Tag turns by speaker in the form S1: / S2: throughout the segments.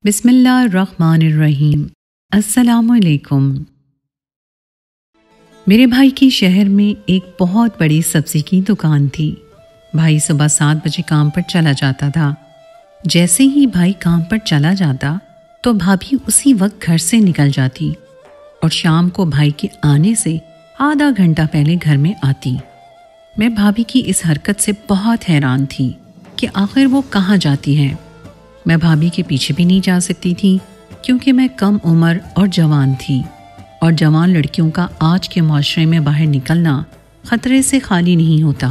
S1: बिस्मिल्लाहिर्रहमानिर्रहीम। अस्सलामुअलैकुम। मेरे भाई की शहर में एक बहुत बड़ी सब्जी की दुकान थी। भाई सुबह 7 बजे काम पर चला जाता था। जैसे ही भाई काम पर चला जाता तो भाभी उसी वक्त घर से निकल जाती और शाम को भाई के आने से आधा घंटा पहले घर में आती। मैं भाभी की इस हरकत से बहुत हैरान थी कि आखिर वो कहाँ जाती है। मैं भाभी के पीछे भी नहीं जा सकती थी क्योंकि मैं कम उम्र और जवान थी और जवान लड़कियों का आज के माशरे में बाहर निकलना खतरे से खाली नहीं होता।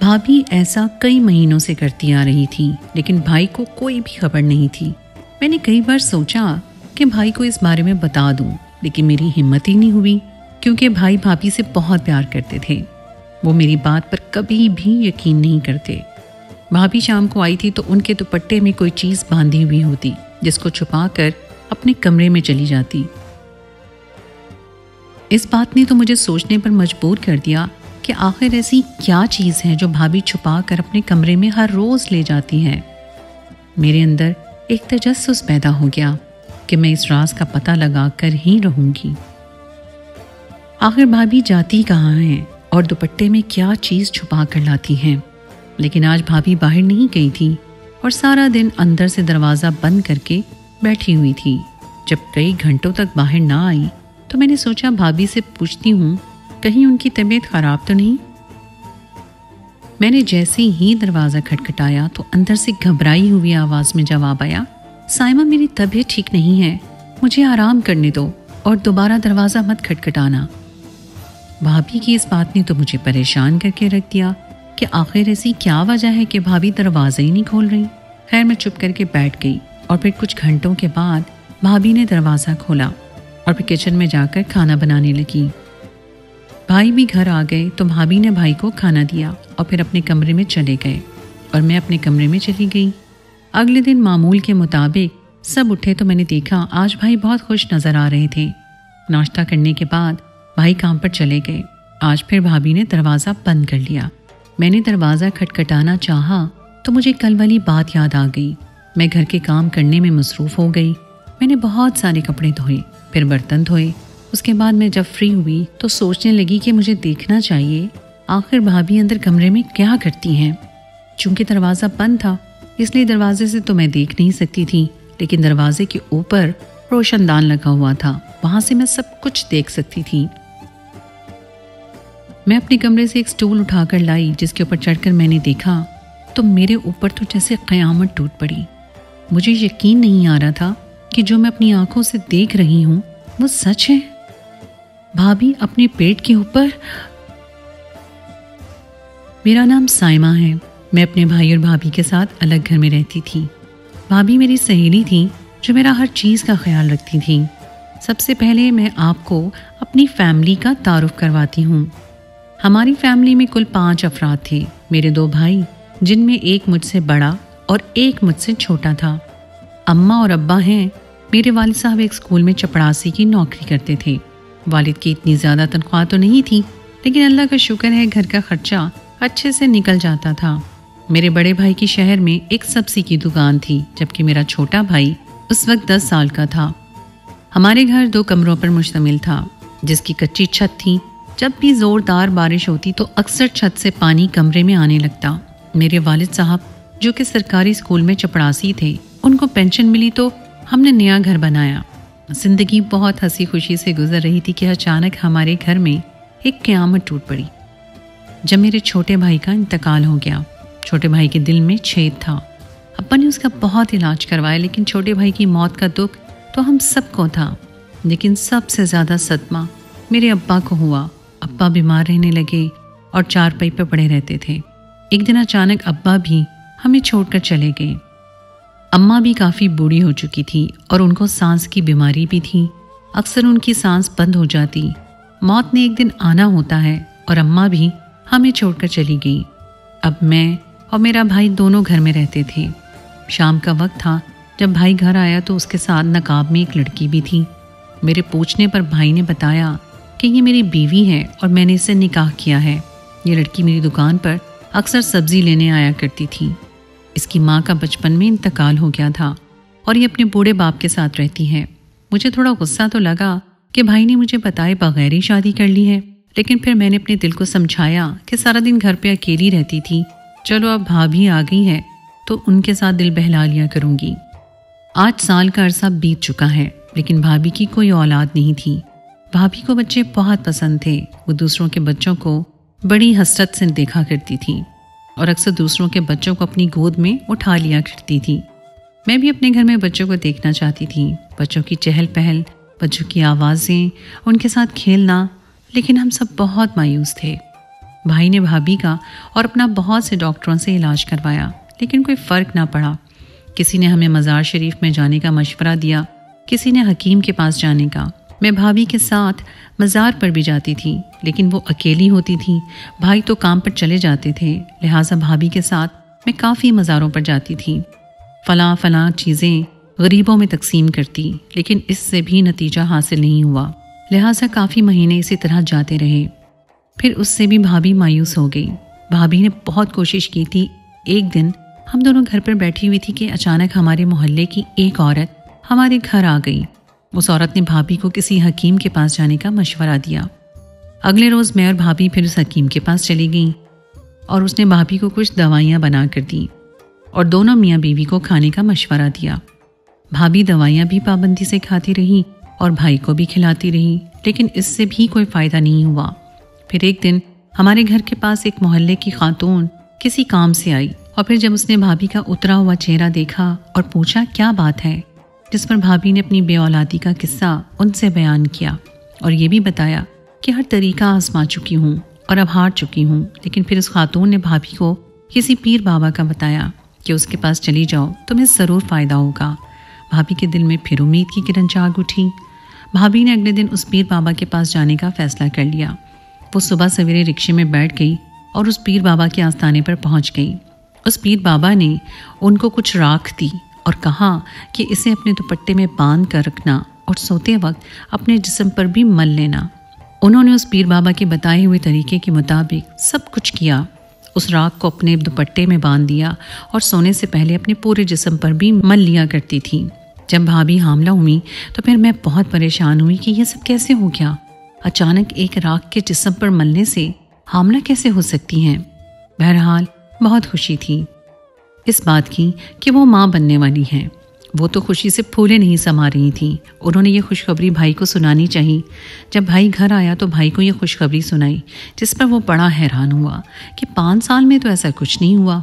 S1: भाभी ऐसा कई महीनों से करती आ रही थी लेकिन भाई को कोई भी खबर नहीं थी। मैंने कई बार सोचा कि भाई को इस बारे में बता दूं, लेकिन मेरी हिम्मत ही नहीं हुई क्योंकि भाई भाभी से बहुत प्यार करते थे। वो मेरी बात पर कभी भी यकीन नहीं करते। भाभी शाम को आई थी तो उनके दुपट्टे में कोई चीज़ बांधी हुई होती जिसको छुपाकर अपने कमरे में चली जाती। इस बात ने तो मुझे सोचने पर मजबूर कर दिया कि आखिर ऐसी क्या चीज़ है जो भाभी छुपा कर अपने कमरे में हर रोज़ ले जाती है। मेरे अंदर एक तजस्सुस पैदा हो गया कि मैं इस राज का पता लगा कर ही रहूंगी। आखिर भाभी जाती कहाँ हैं और दुपट्टे में क्या चीज़ छुपा कर लाती हैं। लेकिन आज भाभी बाहर नहीं गई थी और सारा दिन अंदर से दरवाज़ा बंद करके बैठी हुई थी। जब कई घंटों तक बाहर ना आई तो मैंने सोचा भाभी से पूछती हूँ कहीं उनकी तबीयत ख़राब तो नहीं। मैंने जैसे ही दरवाज़ा खटखटाया तो अंदर से घबराई हुई आवाज़ में जवाब आया, साइमा मेरी तबीयत ठीक नहीं है, मुझे आराम करने दो और दोबारा दरवाज़ा मत खटखटाना। भाभी की इस बात ने तो मुझे परेशान करके रख दिया कि आखिर ऐसी क्या वजह है कि भाभी दरवाज़ा ही नहीं खोल रही। खैर मैं चुप करके बैठ गई और फिर कुछ घंटों के बाद भाभी ने दरवाज़ा खोला और फिर किचन में जाकर खाना बनाने लगी। भाई भी घर आ गए तो भाभी ने भाई को खाना दिया और फिर अपने कमरे में चले गए और मैं अपने कमरे में चली गई। अगले दिन मामूल के मुताबिक सब उठे तो मैंने देखा आज भाई बहुत खुश नज़र आ रहे थे। नाश्ता करने के बाद भाई काम पर चले गए। आज फिर भाभी ने दरवाज़ा बंद कर लिया। मैंने दरवाज़ा खटखटाना चाहा तो मुझे कल वाली बात याद आ गई। मैं घर के काम करने में मसरूफ़ हो गई। मैंने बहुत सारे कपड़े धोए, फिर बर्तन धोए। उसके बाद मैं जब फ्री हुई तो सोचने लगी कि मुझे देखना चाहिए आखिर भाभी अंदर कमरे में क्या करती हैं। चूँकि दरवाज़ा बंद था इसलिए दरवाजे से तो मैं देख नहीं सकती थी, लेकिन दरवाजे के ऊपर रोशनदान लगा हुआ था, वहाँ से मैं सब कुछ देख सकती थी। मैं अपने कमरे से एक स्टूल उठाकर लाई जिसके ऊपर चढ़कर मैंने देखा तो मेरे ऊपर तो जैसे क़यामत टूट पड़ी। मुझे यकीन नहीं आ रहा था कि जो मैं अपनी आंखों से देख रही हूँ वो सच है। भाभी अपने पेट के ऊपर। मेरा नाम साइमा है। मैं अपने भाई और भाभी के साथ अलग घर में रहती थी। भाभी मेरी सहेली थी जो मेरा हर चीज़ का ख्याल रखती थी। सबसे पहले मैं आपको अपनी फैमिली का तारुफ करवाती हूँ। हमारी फैमिली में कुल 5 अफराद थे। मेरे 2 भाई जिनमें एक मुझसे बड़ा और एक मुझसे छोटा था। अम्मा और अब्बा हैं। मेरे वालिद साहब एक स्कूल में चपड़ासी की नौकरी करते थे। वालिद की इतनी ज़्यादा तनख्वाह तो नहीं थी, लेकिन अल्लाह का शुक्र है घर का खर्चा अच्छे से निकल जाता था। मेरे बड़े भाई की शहर में एक सब्जी की दुकान थी, जबकि मेरा छोटा भाई उस वक्त 10 साल का था। हमारे घर 2 कमरों पर मुश्तमिल था जिसकी कच्ची छत थी। जब भी ज़ोरदार बारिश होती तो अक्सर छत से पानी कमरे में आने लगता। मेरे वालिद साहब जो कि सरकारी स्कूल में चपड़ासी थे, उनको पेंशन मिली तो हमने नया घर बनाया। ज़िंदगी बहुत हंसी खुशी से गुजर रही थी कि अचानक हमारे घर में एक क़यामत टूट पड़ी जब मेरे छोटे भाई का इंतकाल हो गया। छोटे भाई के दिल में छेद था। अब्बा ने उसका बहुत इलाज करवाया, लेकिन छोटे भाई की मौत का दुख तो हम सबको था, लेकिन सबसे ज़्यादा सदमा मेरे अब्बा को हुआ। अब्बा बीमार रहने लगे और चारपाई पर पड़े रहते थे। एक दिन अचानक अब्बा भी हमें छोड़कर चले गए। अम्मा भी काफ़ी बूढ़ी हो चुकी थी और उनको सांस की बीमारी भी थी। अक्सर उनकी सांस बंद हो जाती। मौत ने एक दिन आना होता है और अम्मा भी हमें छोड़कर चली गई। अब मैं और मेरा भाई दोनों घर में रहते थे। शाम का वक्त था। जब भाई घर आया तो उसके साथ नकाब में एक लड़की भी थी। मेरे पूछने पर भाई ने बताया कि ये मेरी बीवी है और मैंने इससे निकाह किया है। ये लड़की मेरी दुकान पर अक्सर सब्जी लेने आया करती थी। इसकी माँ का बचपन में इंतकाल हो गया था और ये अपने बूढ़े बाप के साथ रहती है। मुझे थोड़ा गुस्सा तो लगा कि भाई ने मुझे बताए बगैर ही शादी कर ली है, लेकिन फिर मैंने अपने दिल को समझाया कि सारा दिन घर पे अकेली रहती थी, चलो अब भाभी आ गई है तो उनके साथ दिल बहला लिया करूंगी। 8 साल का अरसा बीत चुका है, लेकिन भाभी की कोई औलाद नहीं थी। भाभी को बच्चे बहुत पसंद थे। वो दूसरों के बच्चों को बड़ी हसरत से देखा करती थी और अक्सर दूसरों के बच्चों को अपनी गोद में उठा लिया करती थी। मैं भी अपने घर में बच्चों को देखना चाहती थी, बच्चों की चहल पहल, बच्चों की आवाज़ें, उनके साथ खेलना, लेकिन हम सब बहुत मायूस थे। भाई ने भाभी का और अपना बहुत से डॉक्टरों से इलाज करवाया, लेकिन कोई फ़र्क ना पड़ा। किसी ने हमें मज़ार शरीफ में जाने का मशवरा दिया, किसी ने हकीम के पास जाने का। मैं भाभी के साथ मज़ार पर भी जाती थी, लेकिन वो अकेली होती थी। भाई तो काम पर चले जाते थे, लिहाजा भाभी के साथ मैं काफ़ी मज़ारों पर जाती थी। फलां चीज़ें गरीबों में तकसीम करती, लेकिन इससे भी नतीजा हासिल नहीं हुआ। लिहाजा काफ़ी महीने इसी तरह जाते रहे। फिर उससे भी भाभी मायूस हो गई। भाभी ने बहुत कोशिश की थी। एक दिन हम दोनों घर पर बैठी हुई थी कि अचानक हमारे मोहल्ले की एक औरत हमारे घर आ गई। उस औरत ने भाभी को किसी हकीम के पास जाने का मशवरा दिया। अगले रोज़ मैं और भाभी फिर उस हकीम के पास चली गई और उसने भाभी को कुछ दवाइयाँ बना कर दी और दोनों मियाँ बीवी को खाने का मशवरा दिया। भाभी दवाइयाँ भी पाबंदी से खाती रही और भाई को भी खिलाती रही, लेकिन इससे भी कोई फ़ायदा नहीं हुआ। फिर एक दिन हमारे घर के पास एक मोहल्ले की खातून किसी काम से आई और फिर जब उसने भाभी का उतरा हुआ चेहरा देखा और पूछा क्या बात है, जिस पर भाभी ने अपनी बेऔलादी का किस्सा उनसे बयान किया और ये भी बताया कि हर तरीका आजमा चुकी हूँ और अब हार चुकी हूँ। लेकिन फिर उस खातून ने भाभी को किसी पीर बाबा का बताया कि उसके पास चली जाओ, तुम्हें ज़रूर फ़ायदा होगा। भाभी के दिल में फिर उम्मीद की किरण जाग उठी। भाभी ने अगले दिन उस पीर बाबा के पास जाने का फ़ैसला कर लिया। वो सुबह सवेरे रिक्शे में बैठ गई और उस पीर बाबा के आस्थाने पर पहुंच गई। उस पीर बाबा ने उनको कुछ राख दी और कहा कि इसे अपने दुपट्टे में बांध कर रखना और सोते वक्त अपने जिस्म पर भी मल लेना। उन्होंने उस पीर बाबा के बताए हुए तरीके के मुताबिक सब कुछ किया। उस राख को अपने दुपट्टे में बांध दिया और सोने से पहले अपने पूरे जिस्म पर भी मल लिया करती थी। जब भाभी हामला हुई तो फिर मैं बहुत परेशान हुई कि यह सब कैसे हो गया। अचानक एक राख के जिस्म पर मलने से हामला कैसे हो सकती हैं। बहरहाल बहुत खुशी थी इस बात की कि वो माँ बनने वाली हैं। वो तो खुशी से फूले नहीं समा रही थी। उन्होंने ये खुशखबरी भाई को सुनानी चाहिए। जब भाई घर आया तो भाई को ये खुशखबरी सुनाई, जिस पर वो बड़ा हैरान हुआ कि 5 साल में तो ऐसा कुछ नहीं हुआ।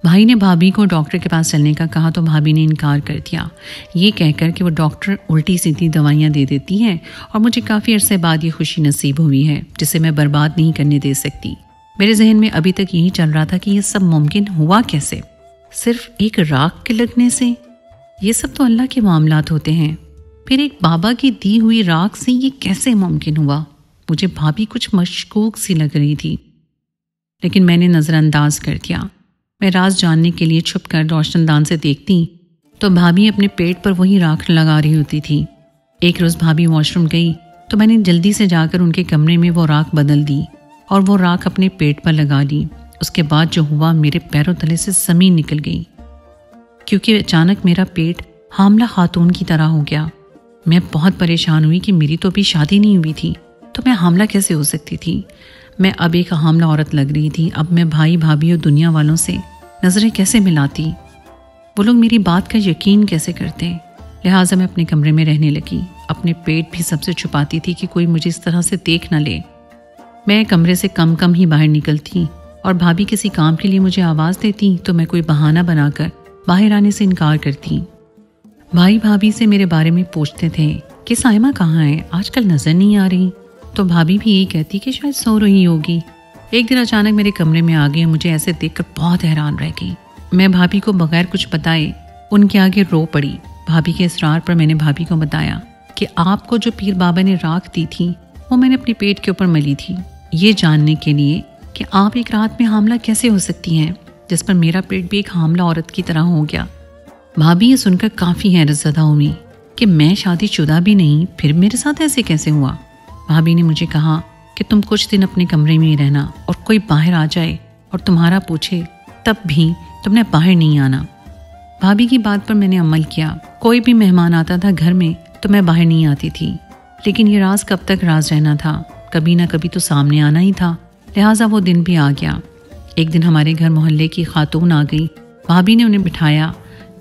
S1: भाई ने भाभी को डॉक्टर के पास चलने का कहा तो भाभी ने इनकार कर दिया, ये कहकर कि वो डॉक्टर उल्टी सीधी दवाइयाँ दे देती है और मुझे काफ़ी अरसे बाद ये खुशी नसीब हुई है जिसे मैं बर्बाद नहीं करने दे सकती। मेरे जहन में अभी तक यही चल रहा था कि ये सब मुमकिन हुआ कैसे, सिर्फ एक राख के लगने से। ये सब तो अल्लाह के मामलात होते हैं, फिर एक बाबा की दी हुई राख से ये कैसे मुमकिन हुआ। मुझे भाभी कुछ मशकूक सी लग रही थी, लेकिन मैंने नज़रअंदाज कर दिया। मैं राज जानने के लिए छुपकर रोशनदान से देखती तो भाभी अपने पेट पर वही राख लगा रही होती थी। एक रोज़ भाभी वॉशरूम गई तो मैंने जल्दी से जाकर उनके कमरे में वो राख बदल दी और वो राख अपने पेट पर लगा ली। उसके बाद जो हुआ, मेरे पैरों तले से ज़मीन निकल गई, क्योंकि अचानक मेरा पेट हामला खातून की तरह हो गया। मैं बहुत परेशान हुई कि मेरी तो अभी शादी नहीं हुई थी, तो मैं हामला कैसे हो सकती थी। मैं अब एक हामला औरत लग रही थी। अब मैं भाई भाभी और दुनिया वालों से नज़रें कैसे मिलाती, वो लोग मेरी बात का यकीन कैसे करते। लिहाजा मैं अपने कमरे में रहने लगी। अपने पेट भी सबसे छुपाती थी कि कोई मुझे इस तरह से देख न ले। मैं कमरे से कम कम ही बाहर निकलती और भाभी किसी काम के लिए मुझे आवाज़ देती तो मैं कोई बहाना बनाकर बाहर आने से इनकार करती। भाई भाभी से मेरे बारे में पूछते थे कि साइमा कहाँ है, आजकल नज़र नहीं आ रही। तो भाभी भी यही कहती कि शायद सो रही होगी। एक दिन अचानक मेरे कमरे में आ गई और मुझे ऐसे देखकर बहुत हैरान रह गई। मैं भाभी को बगैर कुछ बताए उनके आगे रो पड़ी। भाभी के इसरार पर मैंने भाभी को बताया कि आपको जो पीर बाबा ने राख दी थी वो मैंने अपने पेट के ऊपर मली थी, ये जानने के लिए कि आप एक रात में हामला कैसे हो सकती हैं, जिस पर मेरा पेट भी एक हामला औरत की तरह हो गया। भाभी ये सुनकर काफ़ी हैरतज़दा हुई कि मैं शादीशुदा भी नहीं, फिर मेरे साथ ऐसे कैसे हुआ। भाभी ने मुझे कहा कि तुम कुछ दिन अपने कमरे में ही रहना और कोई बाहर आ जाए और तुम्हारा पूछे तब भी तुमने बाहर नहीं आना। भाभी की बात पर मैंने अमल किया। कोई भी मेहमान आता था घर में तो मैं बाहर नहीं आती थी, लेकिन ये राज कब तक राज रहना था, कभी ना कभी तो सामने आना ही था। लिहाजा वो दिन भी आ गया। एक दिन हमारे घर मोहल्ले की खातून आ गई। भाभी ने उन्हें बिठाया,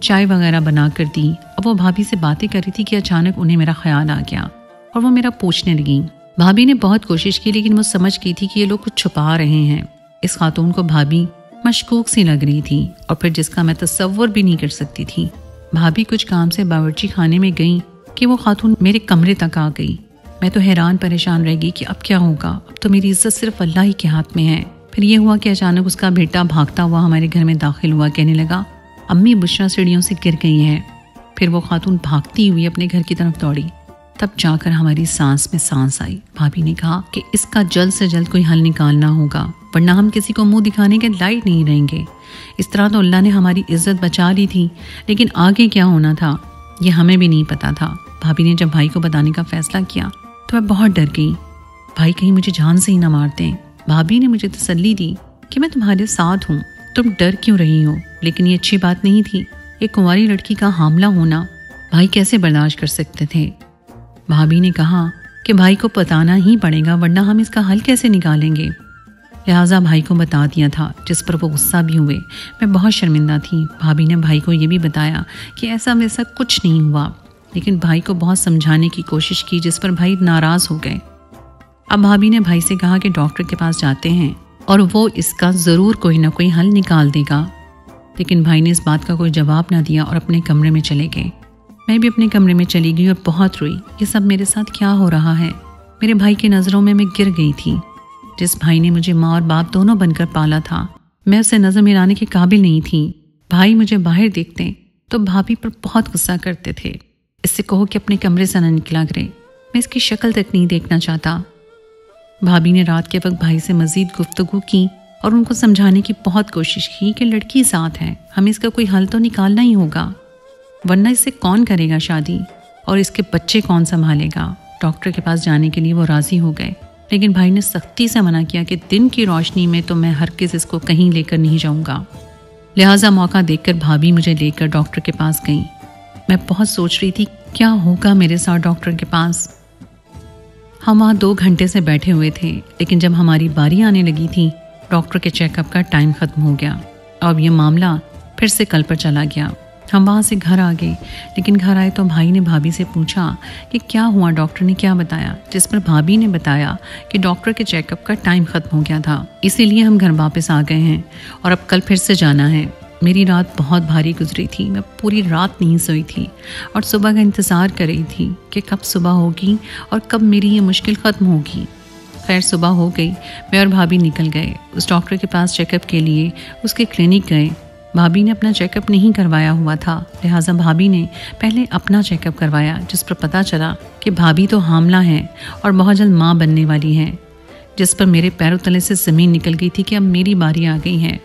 S1: चाय वगैरह बना कर दी। अब वो भाभी से बातें कर रही थी कि अचानक उन्हें मेरा ख्याल आ गया और वो मेरा पूछने लगी। भाभी ने बहुत कोशिश की, लेकिन वो समझ गई थी कि ये लोग कुछ छुपा रहे हैं। इस खातून को भाभी मशकूक सी लग रही थी और फिर जिसका मैं तसव्वुर भी नहीं कर सकती थी। भाभी कुछ काम से बावर्ची खाने में गई कि वो खातून मेरे कमरे तक आ गई। मैं तो हैरान परेशान रह गई कि अब क्या होगा, अब तो मेरी इज्जत सिर्फ अल्लाह ही के हाथ में है। फिर ये हुआ कि अचानक उसका बेटा भागता हुआ हमारे घर में दाखिल हुआ। कहने लगा, अम्मी बुशरा सीढ़ियों से गिर गई है। फिर वो खातून भागती हुई अपने घर की तरफ दौड़ी। तब जाकर हमारी सांस में सांस आई। भाभी ने कहा कि इसका जल्द से जल्द कोई हल निकालना होगा, वरना हम किसी को मुंह दिखाने के लायक नहीं रहेंगे। इस तरह तो अल्लाह ने हमारी इज्जत बचा ली थी, लेकिन आगे क्या होना था ये हमें भी नहीं पता था। भाभी ने जब भाई को बताने का फैसला किया तो मैं बहुत डर गई। भाई कहीं मुझे जान से ही ना मार दें। भाभी ने मुझे तसल्ली दी कि मैं तुम्हारे साथ हूँ, तुम डर क्यों रही हो। लेकिन ये अच्छी बात नहीं थी। एक कुंवारी लड़की का हामला होना भाई कैसे बर्दाश्त कर सकते थे। भाभी ने कहा कि भाई को बताना ही पड़ेगा, वरना हम इसका हल कैसे निकालेंगे। लिहाजा भाई को बता दिया था, जिस पर वो गुस्सा भी हुए। मैं बहुत शर्मिंदा थी। भाभी ने भाई को ये भी बताया कि ऐसा वैसा कुछ नहीं हुआ, लेकिन भाई को बहुत समझाने की कोशिश की, जिस पर भाई नाराज़ हो गए। अब भाभी ने भाई से कहा कि डॉक्टर के पास जाते हैं और वो इसका ज़रूर कोई ना कोई हल निकाल देगा। लेकिन भाई ने इस बात का कोई जवाब ना दिया और अपने कमरे में चले गए। मैं भी अपने कमरे में चली गई और बहुत रोई। ये सब मेरे साथ क्या हो रहा है। मेरे भाई की नज़रों में मैं गिर गई थी। जिस भाई ने मुझे माँ और बाप दोनों बनकर पाला था, मैं उसे नज़र मिलाने के काबिल नहीं थी। भाई मुझे बाहर देखते तो भाभी पर बहुत गुस्सा करते थे। इससे कहो कि अपने कमरे से न निकला करे, मैं इसकी शक्ल तक नहीं देखना चाहता। भाभी ने रात के वक्त भाई से मज़ीद गुफ्तगू की और उनको समझाने की बहुत कोशिश की कि लड़की साथ है, हमें इसका कोई हल तो निकालना ही होगा, वरना इससे कौन करेगा शादी और इसके बच्चे कौन संभालेगा। डॉक्टर के पास जाने के लिए वो राज़ी हो गए, लेकिन भाई ने सख्ती से मना किया कि दिन की रोशनी में तो मैं हरगिज़ इसको कहीं लेकर नहीं जाऊंगा। लिहाजा मौका देखकर भाभी मुझे लेकर डॉक्टर के पास गई। मैं बहुत सोच रही थी क्या होगा मेरे साथ डॉक्टर के पास। हम वहाँ 2 घंटे से बैठे हुए थे, लेकिन जब हमारी बारी आने लगी थी, डॉक्टर के चेकअप का टाइम ख़त्म हो गया। अब ये मामला फिर से कल पर चला गया। हम वहाँ से घर आ गए, लेकिन घर आए तो भाई ने भाभी से पूछा कि क्या हुआ, डॉक्टर ने क्या बताया। जिस पर भाभी ने बताया कि डॉक्टर के चेकअप का टाइम ख़त्म हो गया था, इसीलिए हम घर वापस आ गए हैं और अब कल फिर से जाना है। मेरी रात बहुत भारी गुजरी थी। मैं पूरी रात नहीं सोई थी और सुबह का इंतज़ार कर रही थी कि कब सुबह होगी और कब मेरी ये मुश्किल ख़त्म होगी। खैर सुबह हो गई। मैं और भाभी निकल गए उस डॉक्टर के पास चेकअप के लिए। उसके क्लिनिक गए। भाभी ने अपना चेकअप नहीं करवाया हुआ था, लिहाजा भाभी ने पहले अपना चेकअप करवाया, जिस पर पता चला कि भाभी तो हामला है और बहुत जल्द माँ बनने वाली है। जिस पर मेरे पैरों तले से ज़मीन निकल गई थी कि अब मेरी बारी आ गई है।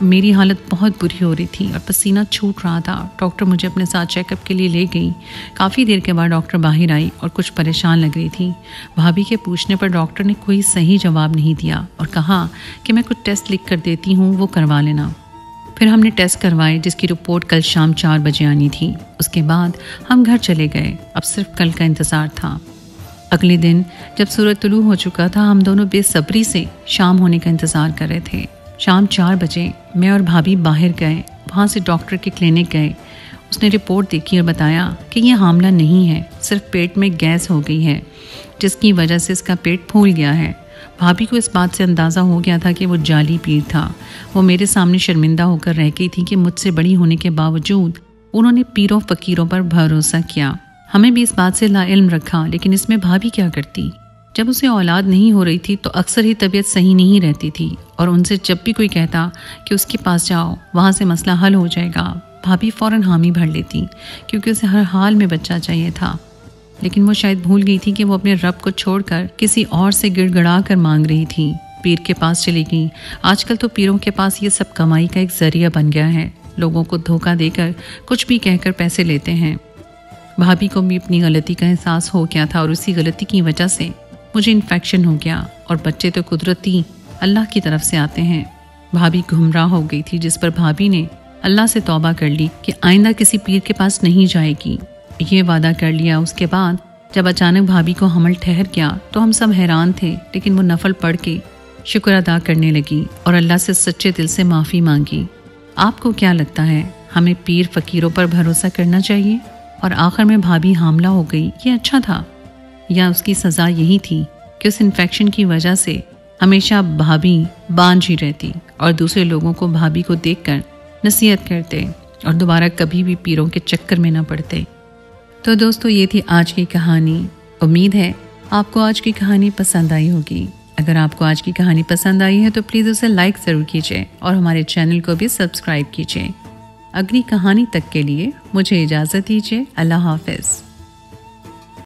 S1: मेरी हालत बहुत बुरी हो रही थी और पसीना छूट रहा था। डॉक्टर मुझे अपने साथ चेकअप के लिए ले गई। काफ़ी देर के बाद डॉक्टर बाहर आई और कुछ परेशान लग रही थी। भाभी के पूछने पर डॉक्टर ने कोई सही जवाब नहीं दिया और कहा कि मैं कुछ टेस्ट लिख कर देती हूँ, वो करवा लेना। फिर हमने टेस्ट करवाए, जिसकी रिपोर्ट कल शाम 4 बजे आनी थी। उसके बाद हम घर चले गए। अब सिर्फ कल का इंतज़ार था। अगले दिन जब सूरज तुलू हो चुका था, हम दोनों बेसब्री से शाम होने का इंतज़ार कर रहे थे। शाम 4 बजे मैं और भाभी बाहर गए। वहाँ से डॉक्टर के क्लिनिक गए। उसने रिपोर्ट देखी और बताया कि यह हामला नहीं है, सिर्फ पेट में गैस हो गई है, जिसकी वजह से इसका पेट फूल गया है। भाभी को इस बात से अंदाज़ा हो गया था कि वो जाली पीर था। वो मेरे सामने शर्मिंदा होकर रह गई थी कि मुझसे बड़ी होने के बावजूद उन्होंने पीरों फ़कीरों पर भरोसा किया। हमें भी इस बात से लाइल्म रखा, लेकिन इसमें भाभी क्या करती। जब उसे औलाद नहीं हो रही थी तो अक्सर ही तबीयत सही नहीं रहती थी और उनसे जब भी कोई कहता कि उसके पास जाओ, वहाँ से मसला हल हो जाएगा, भाभी फ़ौरन हामी भर लेती, क्योंकि उसे हर हाल में बच्चा चाहिए था। लेकिन वो शायद भूल गई थी कि वो अपने रब को छोड़कर किसी और से गिड़गड़ा कर मांग रही थी। पीर के पास चली गई। आजकल तो पीरों के पास ये सब कमाई का एक ज़रिया बन गया है। लोगों को धोखा देकर कुछ भी कहकर पैसे लेते हैं। भाभी को भी अपनी गलती का एहसास हो गया था और उसी गलती की वजह से मुझे इन्फेक्शन हो गया और बच्चे तो कुदरती अल्लाह की तरफ से आते हैं। भाभी गुमराह हो गई थी, जिस पर भाभी ने अल्लाह से तौबा कर ली कि आइंदा किसी पीर के पास नहीं जाएगी। ये वादा कर लिया। उसके बाद जब अचानक भाभी को हमल ठहर गया तो हम सब हैरान थे, लेकिन वो नफल पढ़ के शुक्र अदा करने लगी और अल्लाह से सच्चे दिल से माफ़ी मांगी। आपको क्या लगता है, हमें पीर फ़कीरों पर भरोसा करना चाहिए? और आखिर में भाभी हामला हो गई, ये अच्छा था या उसकी सज़ा यही थी कि उस इन्फेक्शन की वजह से हमेशा भाभी बांझ ही रहती और दूसरे लोगों को भाभी को देखकर नसीहत करते और दोबारा कभी भी पीरों के चक्कर में न पड़ते। तो दोस्तों, ये थी आज की कहानी। उम्मीद है आपको आज की कहानी पसंद आई होगी। अगर आपको आज की कहानी पसंद आई है तो प्लीज़ उसे लाइक ज़रूर कीजिए और हमारे चैनल को भी सब्सक्राइब कीजिए। अगली कहानी तक के लिए मुझे इजाज़त दीजिए। अल्लाह हाफ़िज़।